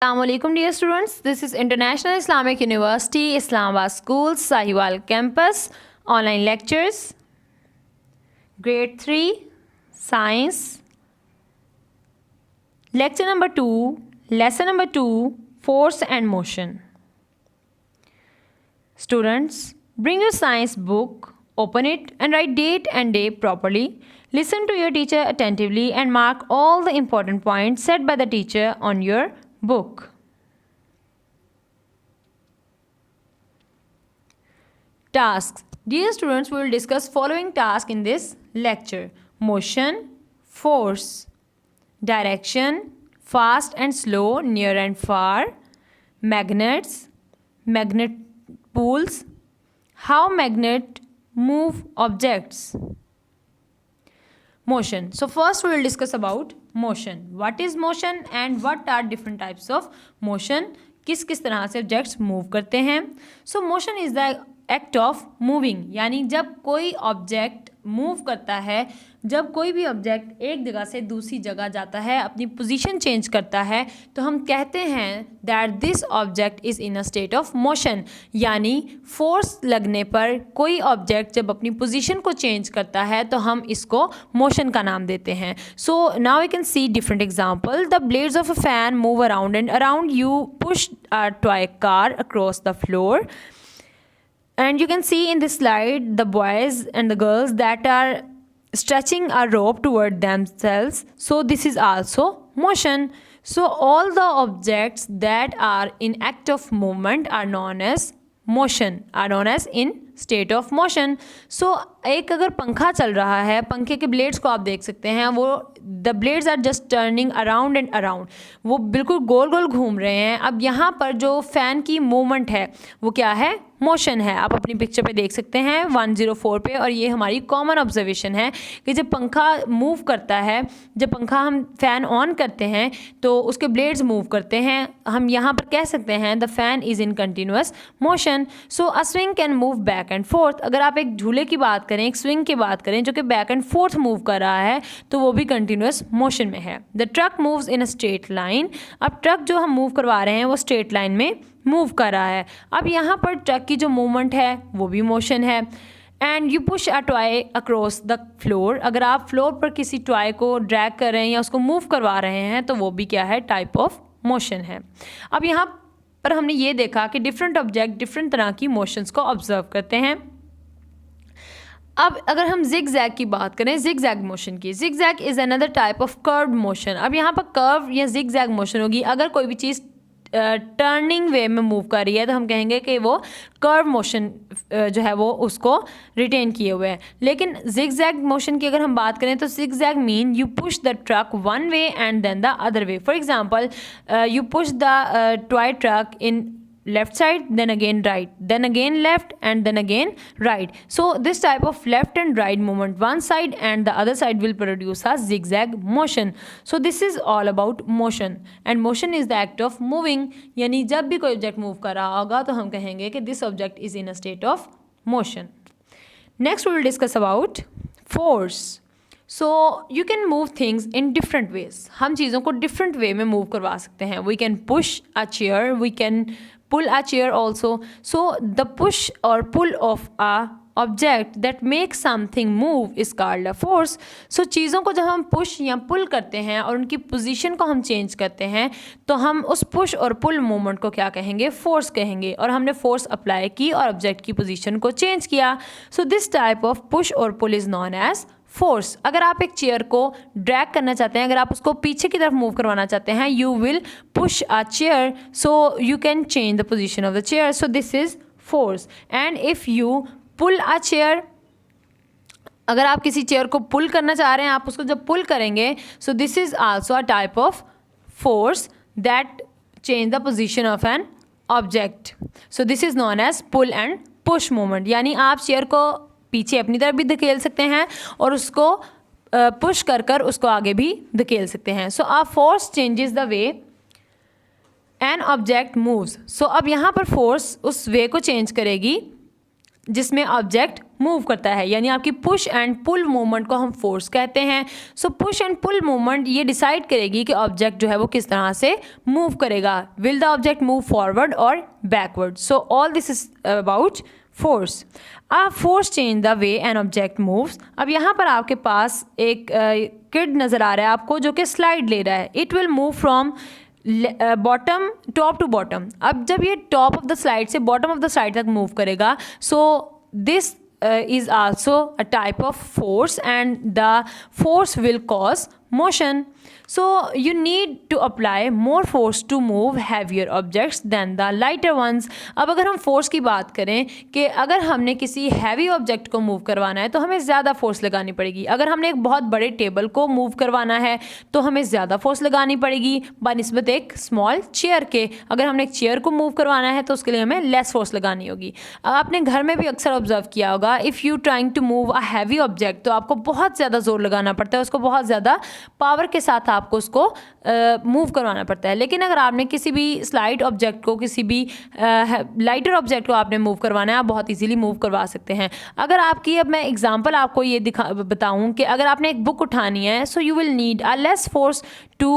Assalamualaikum dear students, this is International Islamic University, Islamabad School, Sahiwal Campus, online lectures, grade 3, science, lecture number 2, lesson number 2, force and motion. Students, bring your science book, open it and write date and day properly. Listen to your teacher attentively and mark all the important points said by the teacher on your book. Tasks. Dear students, we will discuss following tasks in this lecture: motion, force, direction, fast and slow, near and far, magnets, magnet poles, how magnet move objects. Motion. So first we will discuss about motion. What is motion and what are different types of motion? किस किस तरह से objects move करते हैं. सो motion is the act of moving, यानी जब कोई object move करता है, जब कोई भी ऑब्जेक्ट एक जगह से दूसरी जगह जाता है, अपनी पोजीशन चेंज करता है, तो हम कहते हैं that this object is in a state of motion. यानी फोर्स लगने पर कोई ऑब्जेक्ट जब अपनी पोजीशन को चेंज करता है तो हम इसको मोशन का नाम देते हैं. So now we can see different example. The blades of a fan move around and around. You push a toy car across the floor. And you can see in this slide the boys and the girls that are stretching a rope toward themselves. So this is also motion. So all the objects that are in act of movement are known as motion, are known as in state of motion. So एक अगर पंखा चल रहा है, पंखे के blades को आप देख सकते हैं, वो the blades are just turning around and around, वो बिल्कुल गोल गोल घूम रहे हैं. अब यहाँ पर जो फ़ैन की मूवमेंट है वो क्या है? मोशन है. आप अपनी पिक्चर पे देख सकते हैं 104 पे, और ये हमारी कॉमन ऑब्जर्वेशन है कि जब पंखा मूव करता है, जब पंखा हम फ़ैन ऑन करते हैं तो उसके ब्लेड्स मूव करते हैं. हम यहाँ पर कह सकते हैं the fan is in continuous motion. So a swing can move back and fourth. अगर आप एक झूले की बात करें, एक स्विंग की बात करें जो कि बैक एंड फोर्थ मूव कर रहा है, तो वो भी कंटिन्यूस मोशन में है. The truck moves in a straight line. अब ट्रक जो हम मूव करवा रहे हैं वो स्ट्रेट लाइन में मूव कर रहा है. अब यहाँ पर ट्रक की जो मूवमेंट है वो भी मोशन है. And you push a toy across the floor. अगर आप फ्लोर पर किसी टॉय को ड्रैग कर रहे हैं या उसको मूव करवा रहे हैं तो वो भी क्या है? टाइप ऑफ मोशन है. अब यहाँ पर हमने ये देखा कि डिफरेंट ऑब्जेक्ट डिफरेंट तरह की मोशंस को ऑब्जर्व करते हैं. अब अगर हम जिग जैग की बात करें, जिग जैग मोशन की, zig zag is another type of curve motion. अब यहाँ पर कर्व या जिग जैग मोशन होगी. अगर कोई भी चीज़ टर्निंग वे में मूव कर रही है तो हम कहेंगे कि वो कर्व मोशन जो है वो उसको रिटेन किए हुए है. लेकिन जिग जैग मोशन की अगर हम बात करें तो zig zag mean you push the truck one way and then the other way. For example you push the toy truck in left side, then again right, then again left, and then again right. So this type of left and right movement, one side and the other side, will produce a zigzag motion. So this is all about motion, and motion is the act of moving. यानी जब भी कोई object move कर रहा होगा तो हम कहेंगे कि this object is in a state of motion. Next we will discuss about force. So you can move things in different ways. हम चीज़ों को different way में move करवा सकते हैं. We can push a chair, we can pull a chair also. So the push or pull of a object that makes something move is called a force. So चीज़ों को जब हम push या pull करते हैं और उनकी position को हम change करते हैं तो हम उस push और pull movement को क्या कहेंगे? force कहेंगे. और हमने force apply की और object की position को change किया. So this type of push or pull is known as force. अगर आप एक चेयर को ड्रैग करना चाहते हैं, अगर आप उसको पीछे की तरफ मूव करवाना चाहते हैं, you will push a chair, so you can change the position of the chair. So this is force. And if you pull a chair, अगर आप किसी चेयर को पुल करना चाह रहे हैं, आप उसको जब पुल करेंगे, so this is also a type of force that change the position of an object. So this is known as pull and push movement. यानी आप चेयर को पीछे अपनी तरफ भी धकेल सकते हैं और उसको पुश कर कर उसको आगे भी धकेल सकते हैं. So a force changes the way an object moves. So अब यहाँ पर फोर्स उस वे को चेंज करेगी जिसमें ऑब्जेक्ट मूव करता है, यानी आपकी पुश एंड पुल मूवमेंट को हम फोर्स कहते हैं। So push and pull movement ये डिसाइड करेगी कि ऑब्जेक्ट जो है वो किस तरह से मूव करेगा। Will the object move forward और backward. So all this is about force. Force change the way an object moves. अब यहाँ पर आपके पास एक किड नज़र आ रहा है आपको जो कि स्लाइड ले रहा है। It will move from bottom top to bottom. अब जब ये टॉप ऑफ द स्लाइड से बॉटम ऑफ द स्लाइड तक मूव करेगा, so this is also a type of force and the force will cause motion. So you need to apply more force to move heavier objects than the lighter ones. अब अगर हम force की बात करें कि अगर हमने किसी हैवी ऑब्जेक्ट को मूव करवाना है तो हमें ज़्यादा फोर्स लगानी पड़ेगी। अगर हमने एक बहुत बड़े टेबल को मूव करवाना है तो हमें ज़्यादा फोर्स लगानी पड़ेगी बनिस्बत एक स्मॉल चेयर के। अगर हमने एक चेयर को मूव करवाना है तो उसके लिए हमें लेस फोर्स लगानी होगी। आपने घर में भी अक्सर ऑब्जर्व किया होगा, if you trying to move a heavy object तो आपको बहुत ज़्यादा जोर लगाना पड़ता है, उसको बहुत ज़्यादा पावर के साथ आपको उसको मूव करवाना पड़ता है। लेकिन अगर आपने किसी भी स्लाइट ऑब्जेक्ट को, किसी भी लाइटर ऑब्जेक्ट को आपने मूव करवाना है, आप बहुत इजीली मूव करवा सकते हैं। अगर आपकी, अब मैं एग्जांपल आपको ये बताऊं कि अगर आपने एक बुक उठानी है, so you will need a less force to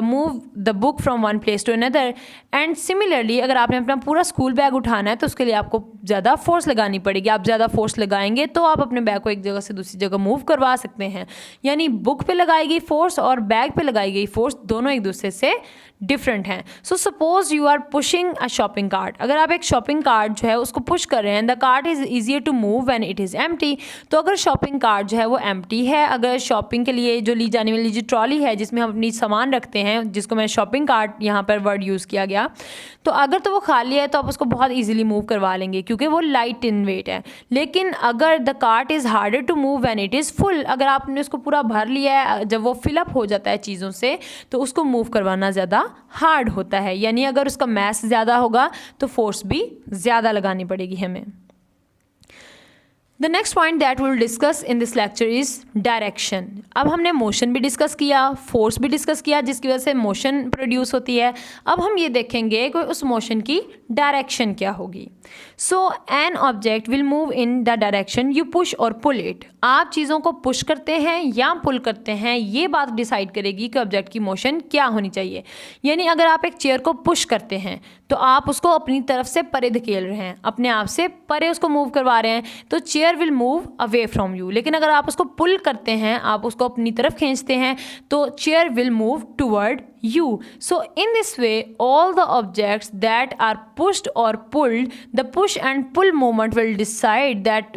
move the book from one place to another. And similarly अगर आपने अपना पूरा स्कूल बैग उठाना है तो उसके लिए आपको ज़्यादा फोर्स लगानी पड़ेगी। आप ज़्यादा फोर्स लगाएंगे तो आप अपने बैग को एक जगह से दूसरी जगह मूव करवा सकते हैं। यानी बुक पे लगाई गई फोर्स और बैग पे लगाई गई फोर्स दोनों एक दूसरे से डिफरेंट हैं। So suppose you are pushing a shopping cart. अगर आप एक शॉपिंग कार्ट जो है उसको पुश कर रहे हैं, the cart is easier to move when it is empty. तो अगर शॉपिंग कार्ट जो है वो एम्प्टी है, अगर शॉपिंग के लिए जो ली जाने वाली जो ट्रॉली है जिसमें हम अपनी सामान रखते हैं, जिसको मैं शॉपिंग कार्ट यहाँ पर वर्ड यूज़ किया गया, तो अगर तो वो खाली है तो आप उसको बहुत ईजिली मूव करवा लेंगे क्योंकि वो लाइट इन वेट है। लेकिन अगर the cart is harder to move when it is full, अगर आपने उसको पूरा भर लिया है, जब वो फिलअप हो जाता है चीज़ों से तो उसको मूव करवाना ज़्यादा हार्ड होता है। यानी अगर उसका मैस ज़्यादा होगा तो फोर्स भी ज़्यादा लगानी पड़ेगी हमें। The next point that will discuss in this lecture is direction. अब हमने मोशन भी डिस्कस किया, फोर्स भी डिस्कस किया जिसकी वजह से मोशन प्रोड्यूस होती है। अब हम ये देखेंगे कि उस मोशन की डायरेक्शन क्या होगी। So an object will move in the direction you push और पुल इट। आप चीज़ों को पुश करते हैं या पुल करते हैं, ये बात डिसाइड करेगी कि ऑब्जेक्ट की मोशन क्या होनी चाहिए। यानी अगर आप एक चेयर को पुश करते हैं तो आप उसको अपनी तरफ से परे धकेल रहे हैं, अपने आप से परे उसको मूव करवा रहे हैं, तो chair will move away from you. लेकिन अगर आप उसको पुल करते हैं, आप उसको अपनी तरफ खींचते हैं, तो chair will move toward you. So in this way all the objects that are pushed or pulled, the push and pull moment will decide that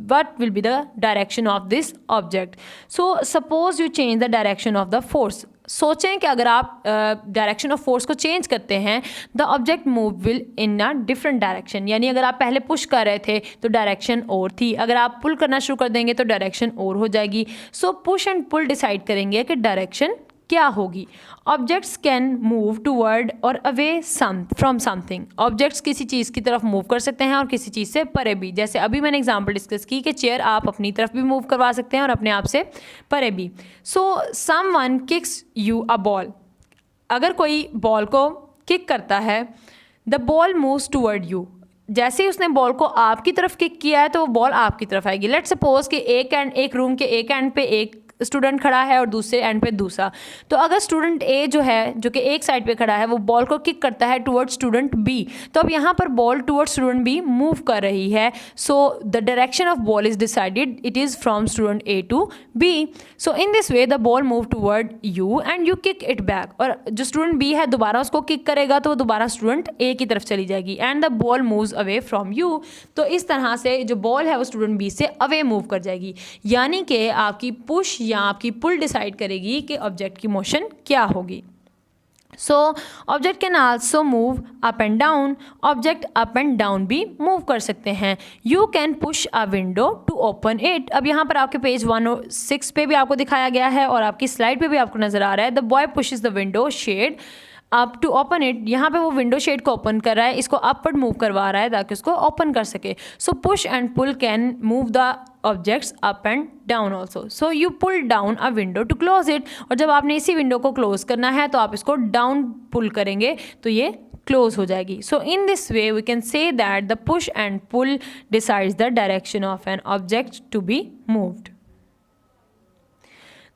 what will be the direction of this object. So suppose you change the direction of the force. सोचें कि अगर आप direction of force को change करते हैं, the object move will in a different direction. यानी अगर आप पहले पुश कर रहे थे तो डायरेक्शन और थी, अगर आप पुल करना शुरू कर देंगे तो डायरेक्शन और हो जाएगी। So push and pull decide करेंगे कि डायरेक्शन क्या होगी। Objects can move toward or away from something. Objects किसी चीज़ की तरफ मूव कर सकते हैं और किसी चीज़ से परे भी। जैसे अभी मैंने एग्जांपल डिस्कस की कि चेयर आप अपनी तरफ भी मूव करवा सकते हैं और अपने आप से परे भी। So someone kicks you a ball. अगर कोई बॉल को किक करता है, the ball moves toward you. जैसे ही उसने बॉल को आपकी तरफ किक किया है तो वो बॉल आपकी तरफ आएगी। लेट्स सपोज कि एक रूम के एक एंड पे एक स्टूडेंट खड़ा है और दूसरे एंड पे दूसरा। तो अगर स्टूडेंट ए जो है, जो कि एक साइड पे खड़ा है, वो बॉल को किक करता है टुवर्ड्स स्टूडेंट बी, तो अब यहाँ पर ball towards student B move कर रही है। So the direction of ball is decided, it is from student A to B. So in this way the ball move toward you and you kick it back. और जो student B है दोबारा उसको kick करेगा तो वो दोबारा student ए की तरफ चली जाएगी and the ball moves away from you. तो इस तरह से जो बॉल है वो स्टूडेंट बी से अवे मूव कर जाएगी। यानी कि आपकी पुश या आपकी पुल डिसाइड करेगी कि ऑब्जेक्ट की मोशन क्या होगी। So object can also move up and down. Object up and down भी मूव कर सकते हैं। You can push a window to open it. अब यहाँ पर आपके पेज 106 पे भी आपको दिखाया गया है और आपकी स्लाइड पे भी आपको नजर आ रहा है। The boy pushes the window shade up to open it. यहाँ पे वो विंडो शेड को ओपन कर रहा है, इसको अपवर्ड मूव करवा रहा है ताकि उसको ओपन कर सके। So push and pull can move the objects up and down also. So you pull down a window to close it. और जब आपने इसी विंडो को क्लोज करना है तो आप इसको डाउन पुल करेंगे तो ये क्लोज हो जाएगी. So in this way we can say that the push and pull decides the direction of an object to be moved.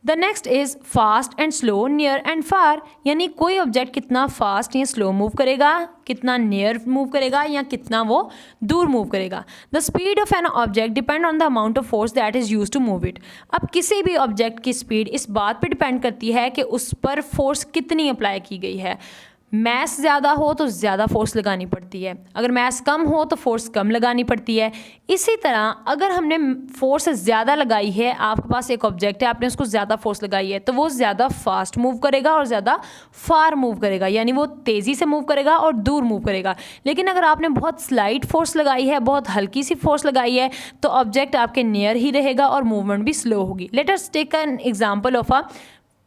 The next is fast and slow, near and far. यानी कोई object कितना fast या slow move करेगा, कितना near move करेगा या कितना वो दूर मूव करेगा. The speed of an object depend on the amount of force that is use to move it. अब किसी भी ऑब्जेक्ट की स्पीड इस बात पे डिपेंड करती है कि उस पर फोर्स कितनी अप्लाई की गई है. मैस ज़्यादा हो तो ज़्यादा फोर्स लगानी पड़ती है, अगर मैस कम हो तो फोर्स कम लगानी पड़ती है. इसी तरह अगर हमने फोर्स ज़्यादा लगाई है, आपके पास एक ऑब्जेक्ट है, आपने उसको ज़्यादा फोर्स लगाई है, तो वो ज़्यादा फास्ट मूव करेगा और ज़्यादा फार मूव करेगा, यानी वो तेज़ी से मूव करेगा और दूर मूव करेगा. लेकिन अगर आपने बहुत स्लाइट फोर्स लगाई है, बहुत हल्की सी फोर्स लगाई है, तो ऑब्जेक्ट आपके नियर ही रहेगा और मूवमेंट भी स्लो होगी. Let us take an example of a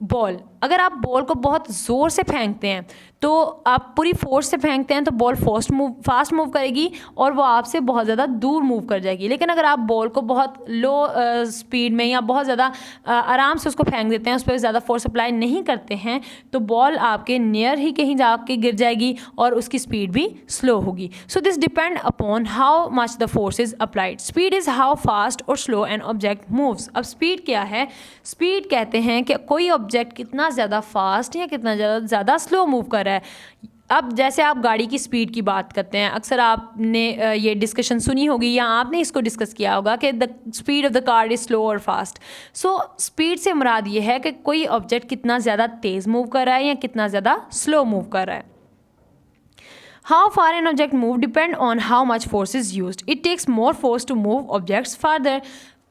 ball. अगर आप बॉल को बहुत ज़ोर से फेंकते हैं, तो आप पूरी फोर्स से फेंकते हैं, तो बॉल फास्ट मूव करेगी और वो आपसे बहुत ज़्यादा दूर मूव कर जाएगी. लेकिन अगर आप बॉल को बहुत लो स्पीड में या बहुत ज़्यादा आराम से उसको फेंक देते हैं, उस पर ज़्यादा फोर्स अप्लाई नहीं करते हैं, तो बॉल आपके नियर ही कहीं जाके गिर जाएगी और उसकी स्पीड भी स्लो होगी. So this depend upon how much the force is applied. Speed is how fast और स्लो एन ऑब्जेक्ट मूव्स. अब स्पीड क्या है? स्पीड कहते हैं कि कोई ऑब्जेक्ट कितना ज़्यादा फास्ट या कितना ज़्यादा स्लो मूव कर रहा है. अब जैसे आप गाड़ी की स्पीड की बात करते हैं, अक्सर आपने ये डिस्कशन सुनी होगी या आपने इसको डिस्कस किया होगा कि the speed of the car is slow और फास्ट. सो स्पीड से मुराद ये है कि कोई ऑब्जेक्ट कितना ज़्यादा तेज़ मूव कर रहा है या कितना ज़्यादा स्लो मूव कर रहा है. How far an object move depend on how much force is used. It takes more force to move objects farther.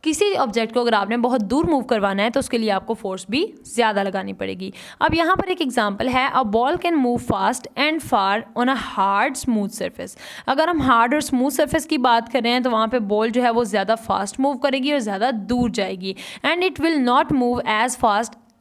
किसी ऑब्जेक्ट को अगर आपने बहुत दूर मूव करवाना है तो उसके लिए आपको फोर्स भी ज़्यादा लगानी पड़ेगी. अब यहाँ पर एक एग्जांपल है, a ball can move fast and far on a hard smooth surface. अगर हम हार्ड और स्मूथ सरफेस की बात कर रहे हैं तो वहाँ पे बॉल जो है वो ज़्यादा फास्ट मूव करेगी और ज़्यादा दूर जाएगी. And it will not move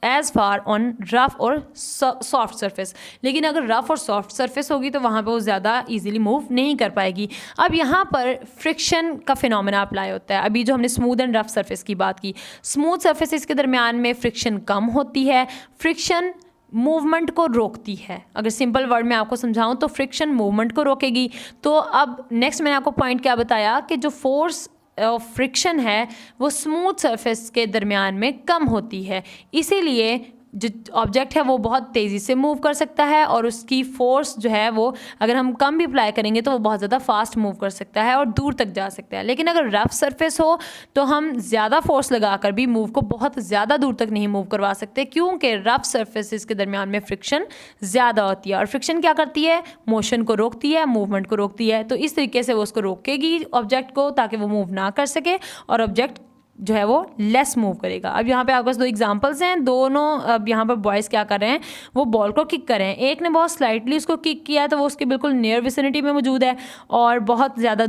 as far on rough or soft surface. लेकिन अगर रफ़ और सॉफ्ट सरफेस होगी तो वहाँ पे वो ज़्यादा इजीली मूव नहीं कर पाएगी. अब यहाँ पर फ्रिक्शन का फिनोमेना अप्लाई होता है. अभी जो हमने स्मूथ एंड रफ़ सरफेस की बात की, स्मूथ सरफेसेस के दरमियान में फ्रिक्शन कम होती है. फ्रिक्शन मूवमेंट को रोकती है. अगर सिंपल वर्ड में आपको समझाऊं तो फ्रिक्शन मूवमेंट को रोकेगी. तो अब नेक्स्ट मैंने आपको पॉइंट क्या बताया कि जो फोर्स फ्रिक्शन है वो स्मूथ सरफेस के दरमियान में कम होती है. इसीलिए जो ऑब्जेक्ट है वो बहुत तेज़ी से मूव कर सकता है और उसकी फोर्स जो है वो अगर हम कम भी अप्लाई करेंगे तो वो बहुत ज़्यादा फास्ट मूव कर सकता है और दूर तक जा सकता है. लेकिन अगर रफ़ सरफेस हो तो हम ज़्यादा फोर्स लगाकर भी मूव को बहुत ज़्यादा दूर तक नहीं मूव करवा सकते, क्योंकि रफ़ सरफेसेस के दरमियान में फ्रिक्शन ज़्यादा होती है. और फ्रिक्शन क्या करती है? मोशन को रोकती है, मूवमेंट को रोकती है. तो इस तरीके से वो उसको रोकेगी ऑब्जेक्ट को, ताकि वो मूव ना कर सके और ऑब्जेक्ट जो है वो लेस मूव करेगा. अब यहाँ पे आपके पास दो एग्जांपल्स हैं. दोनों अब यहाँ पर बॉयज़ क्या कर रहे हैं, वो बॉल को किक कर रहे हैं. एक ने बहुत स्लाइटली उसको किक किया है तो वो उसके बिल्कुल नियर विसिनिटी में मौजूद है और बहुत ज़्यादा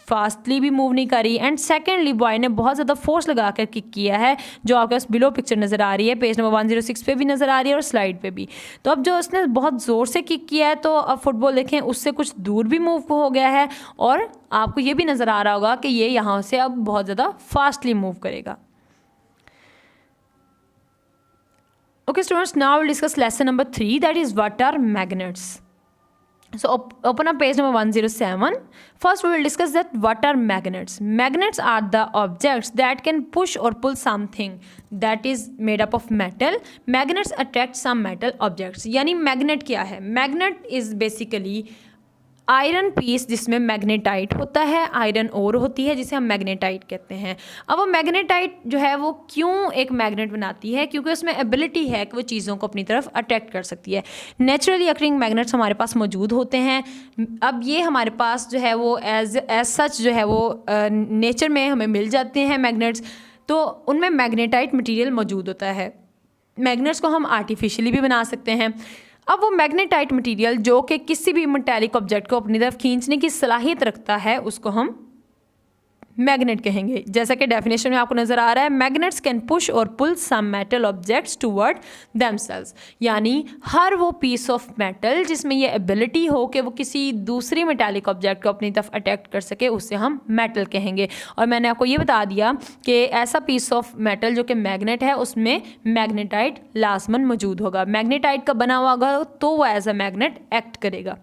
फास्टली भी मूव नहीं करी. एंड सेकेंडली बॉय ने बहुत ज़्यादा फोर्स लगा कर किक किया है, जो आपके पास बिलो पिक्चर नज़र आ रही है, पेज नंबर 106 पे भी नज़र आ रही है और स्लाइड पे भी. तो अब जो उसने बहुत ज़ोर से किक किया है तो अब फुटबॉल देखें उससे कुछ दूर भी मूव हो गया है और आपको ये भी नज़र आ रहा होगा कि ये यहाँ से अब बहुत ज़्यादा फास्टली मूव करेगा. Okay students, now we'll discuss lesson number 3, that is what are magnets. So open up page number 107. First we will discuss that what are magnets. Magnets are the objects that can push or pull something that is made up of metal. Magnets attract some metal objects. यानी magnet क्या है? Magnet is basically iron piece जिसमें magnetite होता है, iron ore होती है जिसे हम मैग्नेटाइट कहते हैं. अब वो मैग्नेटाइट जो है वो क्यों एक मैग्नेट बनाती है? क्योंकि उसमें एबिलिटी है कि वो चीज़ों को अपनी तरफ अट्रैक्ट कर सकती है. नेचुरली अकरिंग मैग्नेट्स हमारे पास मौजूद होते हैं. अब ये हमारे पास जो है वो एज सच जो है वो नेचर में हमें मिल जाते हैं मैग्नेट्स. तो उनमें मैग्नेटाइट मटीरियल मौजूद होता है. मैग्नेट्स को हम आर्टिफिशियली भी बना सकते हैं. अब वो मैग्नेटाइट मटेरियल जो कि किसी भी मेटालिक ऑब्जेक्ट को अपनी तरफ खींचने की सलाहियत रखता है उसको हम मैग्नेट कहेंगे. जैसा कि डेफिनेशन में आपको नज़र आ रहा है, मैग्नेट्स कैन पुश और pull some metal objects toward themselves. यानी हर वो पीस ऑफ मेटल जिसमें ये एबिलिटी हो कि वो किसी दूसरी मेटालिक ऑब्जेक्ट को अपनी तरफ अट्रैक्ट कर सके उसे हम मेटल कहेंगे. और मैंने आपको ये बता दिया कि ऐसा पीस ऑफ मेटल जो कि मैग्नेट है उसमें मैग्नेटाइट लाजमन मौजूद होगा. मैग्नेटाइट का बना हुआ होगा तो वो एज अ मैग्नेट एक्ट करेगा.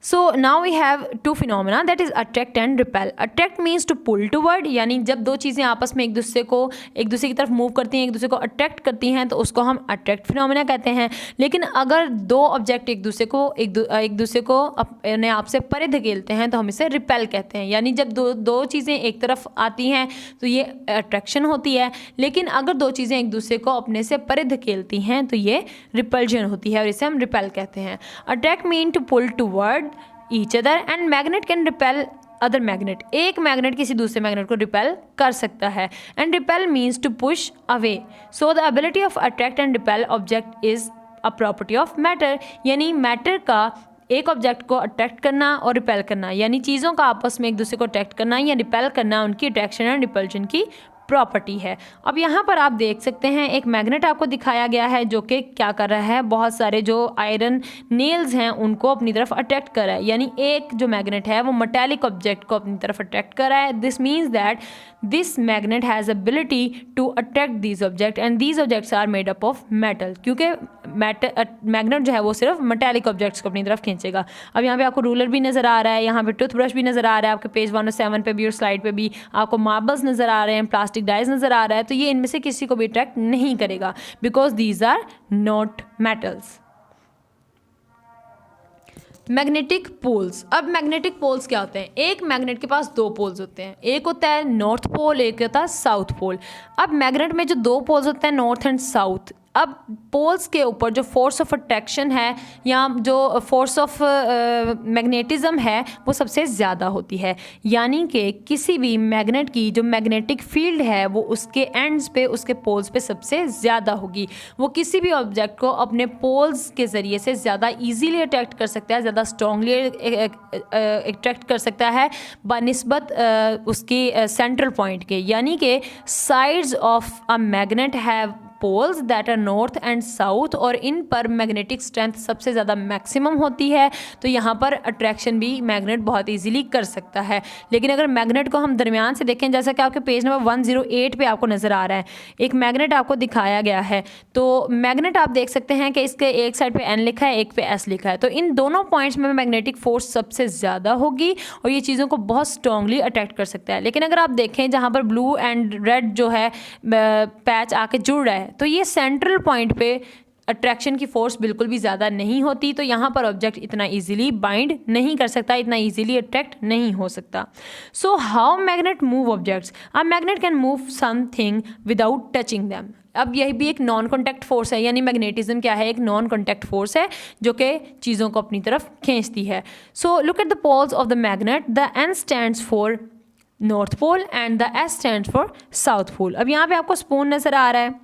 So now we have two phenomena that is attract and repel. Attract means to pull toward, यानी जब दो चीज़ें आपस में एक दूसरे की तरफ मूव करती हैं, एक दूसरे को अट्रैक्ट करती हैं, तो उसको हम अट्रैक्ट फिनोमेना कहते हैं. लेकिन अगर दो ऑब्जेक्ट एक दूसरे को अपने आप से परे धकेलते हैं तो हम इसे रिपेल कहते हैं. यानी जब दो चीज़ें एक तरफ आती हैं तो ये अट्रैक्शन होती है, लेकिन अगर दो चीज़ें एक दूसरे को अपने से परे धकेलती हैं तो ये रिपल्जन होती है और इसे हम रिपेल कहते हैं. Attract mean to pull toward each other and magnet can repel other magnet. एक मैग्नेट किसी दूसरे मैग्नेट को रिपेल कर सकता है. And repel means to push away. So the ability of attract and repel object is a property of matter. यानी matter का एक ऑब्जेक्ट को अट्रैक्ट करना और रिपेल करना, यानी चीज़ों का आपस में एक दूसरे को अट्रैक्ट करना या रिपेल करना उनकी अट्रैक्शन एंड रिपल्जन की प्रॉपर्टी है. अब यहाँ पर आप देख सकते हैं एक मैग्नेट आपको दिखाया गया है जो कि क्या कर रहा है, बहुत सारे जो आयरन नेल्स हैं उनको अपनी तरफ अट्रैक्ट कर रहा है. यानी एक जो मैग्नेट है वो मेटालिक ऑब्जेक्ट को अपनी तरफ अट्रैक्ट कर रहा है. This means that this magnet has ability to attract these object and these objects are made up of metal. क्योंकि मैग्नेट जो है वो सिर्फ मेटालिक ऑब्जेक्ट्स को अपनी तरफ खींचेगा. अब यहाँ पे आपको रूलर भी नज़र आ रहा है, यहाँ पे टूथब्रश भी नज़र आ रहा है, आपके पेज 107 पे भी और स्लाइड पे भी आपको मार्बल्स नज़र आ रहे हैं, प्लास्टिक डाइज नज़र आ रहा है. तो ये इनमें से किसी को भी अट्रैक्ट नहीं करेगा because these are not metals. Magnetic poles. अब मैग्नेटिक पोल्स क्या होते हैं? एक मैग्नेट के पास दो पोल्स होते हैं, एक होता है नॉर्थ पोल, एक होता है साउथ पोल. अब मैग्नेट में जो दो पोल्स होते हैं नॉर्थ एंड साउथ, अब पोल्स के ऊपर जो फोर्स ऑफ अट्रैक्शन है या जो फोर्स ऑफ मैग्नेटिज्म है वो सबसे ज़्यादा होती है. यानी कि किसी भी मैग्नेट की जो मैग्नेटिक फील्ड है वो उसके एंड्स पे, उसके पोल्स पे सबसे ज़्यादा होगी. वो किसी भी ऑब्जेक्ट को अपने पोल्स के ज़रिए से ज़्यादा ईजीली अट्रैक्ट कर सकता है, ज़्यादा स्ट्रॉन्गली अट्रैक्ट कर सकता है बनिस्बत उसकी सेंट्रल पॉइंट के. यानी कि sides of a magnet have poles that are north and south और इन पर मैग्नेटिक स्ट्रेंथ सबसे ज़्यादा मैक्सिमम होती है. तो यहाँ पर अट्रैक्शन भी मैग्नेट बहुत इजीली कर सकता है. लेकिन अगर मैग्नेट को हम दरमियान से देखें, जैसा कि आपके पेज नंबर 108 पे आपको नज़र आ रहा है एक मैग्नेट आपको दिखाया गया है. तो मैग्नेट आप देख सकते हैं कि इसके एक साइड पे एन लिखा है, एक पे एस लिखा है. तो इन दोनों पॉइंट्स में मैग्नेटिक फोर्स सबसे ज़्यादा होगी और ये चीज़ों को बहुत स्ट्रांगली अट्रैक्ट कर सकता है. लेकिन अगर आप देखें जहाँ पर ब्लू एंड रेड जो है पैच आके जुड़ रहा है तो ये सेंट्रल पॉइंट पे अट्रैक्शन की फोर्स बिल्कुल भी ज़्यादा नहीं होती. तो यहाँ पर ऑब्जेक्ट इतना इजीली बाइंड नहीं कर सकता, इतना इजीली अट्रैक्ट नहीं हो सकता. So how magnet move objects. A magnet can move something without touching them. अब यही भी एक नॉन कॉन्टैक्ट फोर्स है, यानी मैग्नेटिज्म क्या है? एक नॉन कॉन्टैक्ट फोर्स है जो कि चीज़ों को अपनी तरफ खींचती है. So look at the poles of the magnet. The N stands for north pole and the S stands for south pole. अब यहाँ पे आपको स्पून नज़र आ रहा है.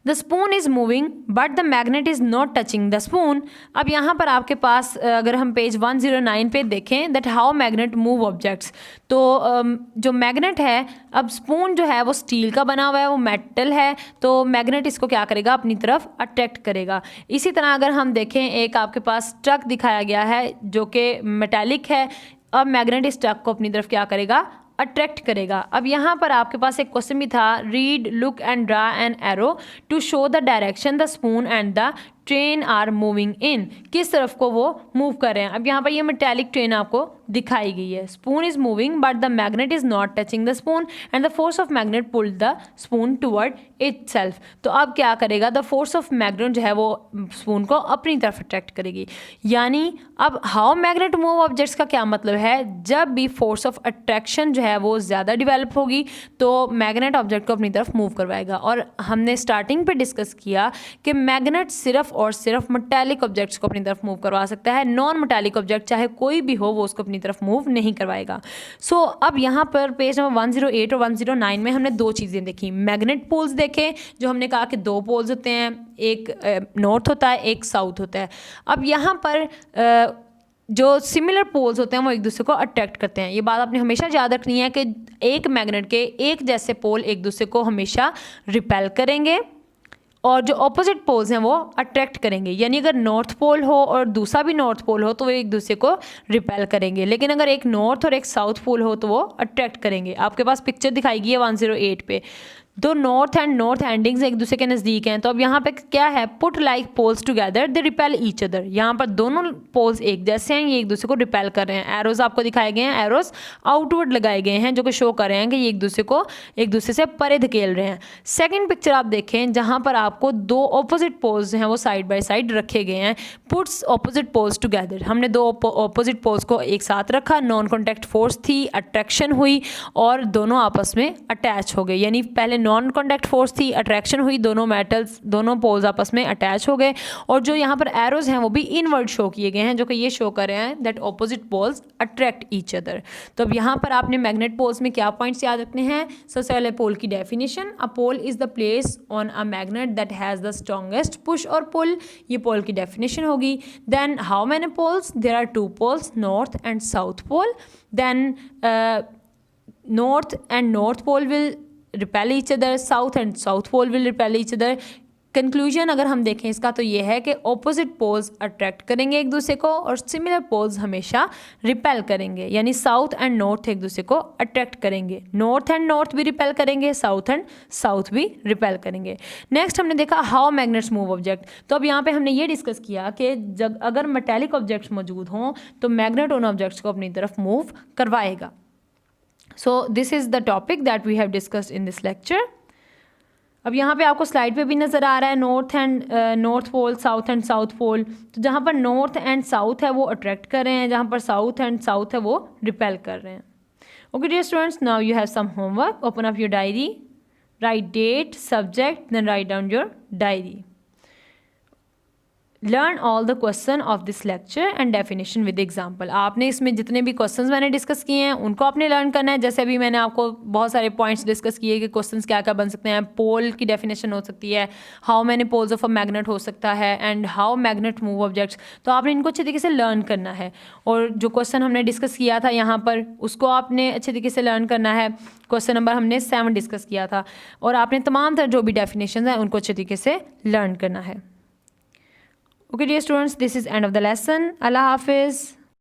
The spoon is moving but the magnet is not touching the spoon. अब यहाँ पर आपके पास अगर हम पेज 109 पे देखें that how magnet move objects, तो जो मैग्नेट है, अब स्पून जो है वो स्टील का बना हुआ है, वो मेटल है, तो मैग्नेट इसको क्या करेगा? अपनी तरफ अट्रैक्ट करेगा. इसी तरह अगर हम देखें एक आपके पास ट्रक दिखाया गया है जो कि मेटालिक है. अब मैग्नेट इस ट्रक को अपनी तरफ क्या करेगा? अट्रैक्ट करेगा. अब यहाँ पर आपके पास एक क्वेश्चन भी था, read look and draw an arrow to show the direction the spoon and the train are moving in. किस तरफ को वो मूव कर रहे हैं? अब यहाँ पर ये मेटालिक ट्रेन आपको दिखाई गई है. Spoon is moving but the magnet is not touching the spoon and the force of magnet pull the spoon toward itself. तो अब क्या करेगा? द फोर्स ऑफ मैग्नेट जो है वो स्पून को अपनी तरफ अट्रैक्ट करेगी. यानी अब हाउ मैग्नेट मूव ऑब्जेक्ट्स का क्या मतलब है? जब भी फोर्स ऑफ अट्रैक्शन जो है वो ज़्यादा डिवेलप होगी तो मैग्नेट ऑब्जेक्ट को अपनी तरफ मूव करवाएगा. और हमने स्टार्टिंग पे डिस्कस किया कि मैग्नेट सिर्फ और सिर्फ मेटालिक ऑब्जेक्ट्स को अपनी तरफ मूव करवा सकता है. नॉन मेटालिक ऑब्जेक्ट चाहे कोई भी हो वो उसको अपनी तरफ मूव नहीं करवाएगा. सो अब यहाँ पर पेज नंबर 108 और 109 में हमने दो चीज़ें देखी. मैग्नेट पोल्स देखे जो हमने कहा कि दो पोल्स होते हैं, एक नॉर्थ होता है, एक साउथ होता है. अब यहाँ पर जो सिमिलर पोल्स होते हैं वो एक दूसरे को अट्रैक्ट करते हैं. ये बात आपने हमेशा याद रखनी है कि एक मैग्नेट के एक जैसे पोल एक दूसरे को हमेशा रिपेल करेंगे और जो ऑपोजिट पोल्स हैं वो अट्रैक्ट करेंगे. यानी अगर नॉर्थ पोल हो और दूसरा भी नॉर्थ पोल हो तो वो एक दूसरे को रिपेल करेंगे. लेकिन अगर एक नॉर्थ और एक साउथ पोल हो तो वो अट्रैक्ट करेंगे. आपके पास पिक्चर दिखाई गई है 108 पे. दो नॉर्थ एंड नॉर्थ एंडिंग्स एक दूसरे के नज़दीक हैं, तो अब यहाँ पे क्या है, put like poles together they repel each other. यहाँ पर दोनों पोल्स एक जैसे हैं, ये एक दूसरे को रिपेल कर रहे हैं। एरोज आपको दिखाए गए हैं, एरोज आउटवर्ड लगाए गए हैं जो कि शो कर रहे हैं कि ये एक दूसरे से परे धकेल रहे हैं। सेकेंड पिक्चर आप देखें जहाँ पर आपको दो ऑपोजिट पोल्स हैं वो साइड बाय साइड रखे गए हैं। पुट्स ऑपोजिट पोल्स टुगेदर, हमने दो ऑपोजिट पोल्स को एक साथ रखा, नॉन कॉन्टैक्ट फोर्स थी, अट्रैक्शन हुई और दोनों आपस में अटैच हो गए। यानी पहले नॉन कॉन्टैक्ट फोर्स थी, अट्रैक्शन हुई, दोनों पोल्स आपस में अटैच हो गए। और जो यहाँ पर एरोज हैं वो भी इनवर्ड शो किए गए हैं जो कि ये शो कर रहे हैं that opposite poles attract each other. तो अब यहाँ पर आपने मैग्नेट पोल्स में क्या पॉइंट्स याद रखने हैं। सबसे पहले पोल की definition, a pole is the place on a magnet that has the strongest push और पुल, ये पोल की डेफिनेशन होगी। Then how many poles, there are two poles, north and south pole. Then north and north pole will repel each other, south and south pole will repel each other। Conclusion अगर हम देखें इसका तो ये है कि opposite poles attract करेंगे एक दूसरे को और सिमिलर पोल्स हमेशा रिपेल करेंगे। यानी साउथ एंड नॉर्थ एक दूसरे को अट्रैक्ट करेंगे, नॉर्थ एंड नॉर्थ भी रिपेल करेंगे, साउथ एंड साउथ भी रिपेल करेंगे। नेक्स्ट हमने देखा हाउ मैग्नेट्स मूव ऑब्जेक्ट। तो अब यहाँ पे हमने ये डिस्कस किया कि जब अगर मेटेलिक ऑब्जेक्ट्स मौजूद हों तो मैग्नेट उन ऑब्जेक्ट्स को अपनी तरफ मूव करवाएगा। So this is the topic that we have discussed in this lecture। अब यहाँ पे आपको स्लाइड पे भी नज़र आ रहा है north pole, south and south pole. तो जहाँ पर नॉर्थ एंड साउथ है वो अट्रैक्ट कर रहे हैं, जहाँ पर साउथ एंड साउथ है वो रिपेल कर रहे हैं। Okay dear students, now you have some homework. Open up your diary, write date, subject, then write down your diary. Learn all the question of this lecture and definition with example. आपने इसमें जितने भी questions मैंने discuss किए हैं उनको आपने learn करना है। जैसे अभी मैंने आपको बहुत सारे पॉइंट्स डिस्कस किए कि क्वेश्चंस क्या क्या बन सकते हैं। पोल की डेफिनेशन हो सकती है, how many poles of a magnet हो सकता है, and how magnet move objects. तो आपने इनको अच्छे तरीके से लर्न करना है और जो क्वेश्चन हमने डिस्कस किया था यहाँ पर उसको आपने अच्छे तरीके से लर्न करना है। क्वेश्चन नंबर हमने 7 डिस्कस किया था और आपने तमाम तरह जो भी डेफिनेशन हैं उनको अच्छे तरीके से लर्न करना है। Okay dear students, this is end of the lesson. Allah Hafiz.